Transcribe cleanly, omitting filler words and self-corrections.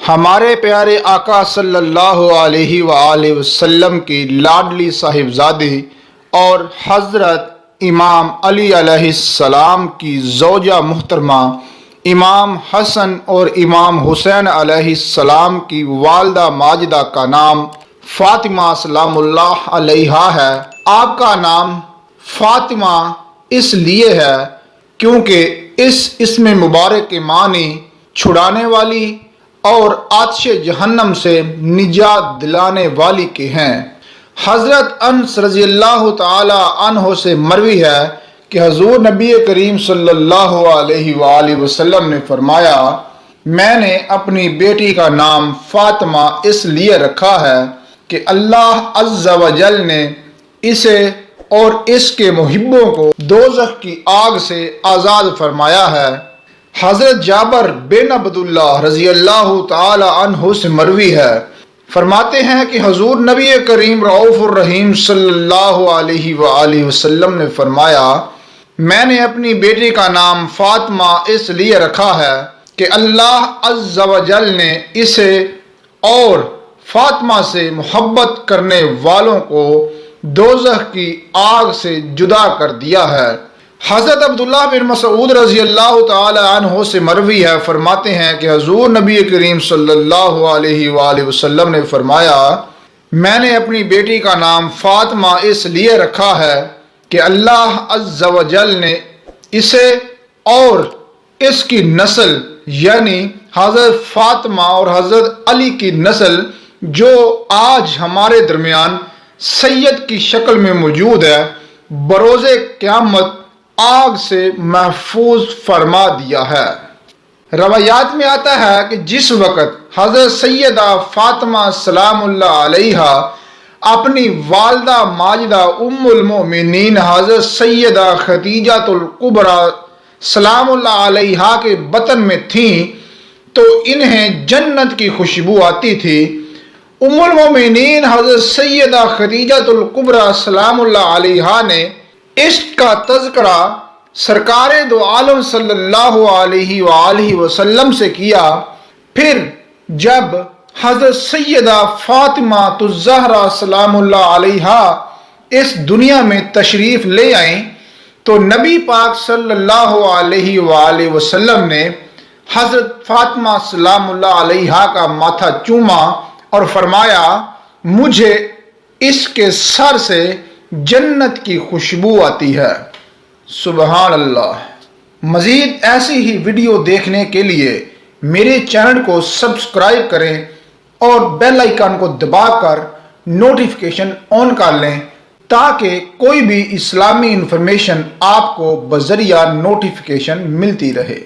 ہمارے پیارے آقا صلی اللہ علیہ وآلہ وسلم کی لاڈلی صاحبزادی اور حضرت امام علی علیہ السلام کی زوجہ محترمہ امام حسن اور امام حسین علیہ السلام کی والدہ ماجدہ کا نام فاطمہ سلام اللہ علیہا ہے۔ آپ کا نام فاطمہ اس لیے ہے کیونکہ اس اسم مبارک کے معنی چھڑانے والی اور آتش جہنم سے نجات دلانے والی کے ہیں۔ حضرت انس رضی اللہ تعالی عنہ سے مروی ہے کہ حضور نبی کریم صلی اللہ علیہ وآلہ وسلم نے فرمایا، میں نے اپنی بیٹی کا نام فاطمہ اس لیے رکھا ہے کہ اللہ عز و جل نے اسے اور اس کے محبوں کو دوزخ کی آگ سے آزاد فرمایا ہے۔ حضرت جابر بن عبداللہ رضی اللہ تعالی عنہ سے مروی ہے، فرماتے ہیں کہ حضور نبی کریم رؤوف الرحیم صلی اللہ علیہ وآلہ وسلم نے فرمایا، میں نے اپنی بیٹی کا نام فاطمہ اس لیے رکھا ہے کہ اللہ عز و جل نے اسے اور فاطمہ سے محبت کرنے والوں کو دوزخ کی آگ سے جدا کر دیا ہے۔ حضرت عبداللہ بن مسعود رضی اللہ تعالی عنہ سے مروی ہے، فرماتے ہیں کہ حضور نبی کریم صلی اللہ علیہ وآلہ وسلم نے فرمایا، میں نے اپنی بیٹی کا نام فاطمہ اس لیے رکھا ہے کہ اللہ عز و جل نے اسے اور اس کی نسل یعنی حضرت فاطمہ اور حضرت علی کی نسل جو آج ہمارے درمیان سید کی شکل میں موجود ہے، بروز قیامت آگ سے محفوظ فرما دیا ہے۔ روایات میں آتا ہے کہ جس وقت حضرت سیدہ فاطمہ سلام اللہ علیہا اپنی والدہ ماجدہ ام المؤمنین حضرت سیدہ خدیجہ الکبریٰ سلام اللہ علیہا کے بطن میں تھیں تو انہیں جنت کی خوشبو آتی تھی۔ ام المؤمنین حضرت سیدہ خدیجہ الکبریٰ سلام اللہ علیہا نے عشق کا تذکرہ سرکار دو عالم صلی اللہ علیہ وآلہ وسلم سے کیا۔ پھر جب حضرت سیدہ فاطمہ الزہرا سلام اللہ علیہا اس دنیا میں تشریف لے آئیں تو نبی پاک صلی اللہ علیہ وآلہ وسلم نے حضرت فاطمہ سلام اللہ علیہا کا ماتھا چوما اور فرمایا، مجھے اس کے سر سے جنت کی خوشبو آتی ہے۔ سبحان اللہ۔ مزید ایسی ہی ویڈیو دیکھنے کے لیے میرے چینل کو سبسکرائب کریں اور بیل آئیکن کو دبا کر نوٹیفیکیشن آن کر لیں تاکہ کوئی بھی اسلامی انفارمیشن آپ کو بذریعہ نوٹیفیکیشن ملتی رہے۔